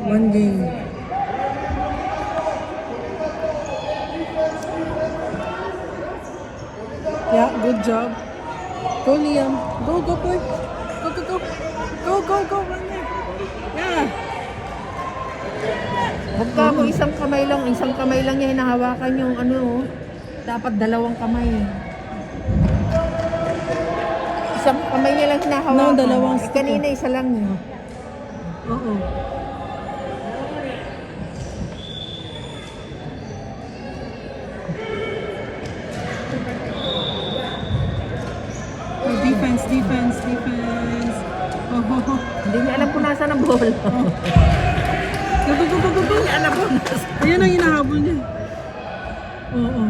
One game. Yeah, good job. Go, Liam. Go, go, boy. Go, go, go. Go, go, go. Run there. Yeah. Huwag ka mo isang kamay lang niya hinahawakan yung ano, oh. Dapat dalawang kamay. Isang kamay niya lang hinahawakan. No, dalawang Eh, kanina isa lang yun. Oo. Oh, defense, defense, defense. Oh, oh, oh. Hindi niya alam kung nasa ang ball. Go, go, go, go, go, go. Hindi niya alam kung nasa. Ayan ang hinahabol niya. Oo.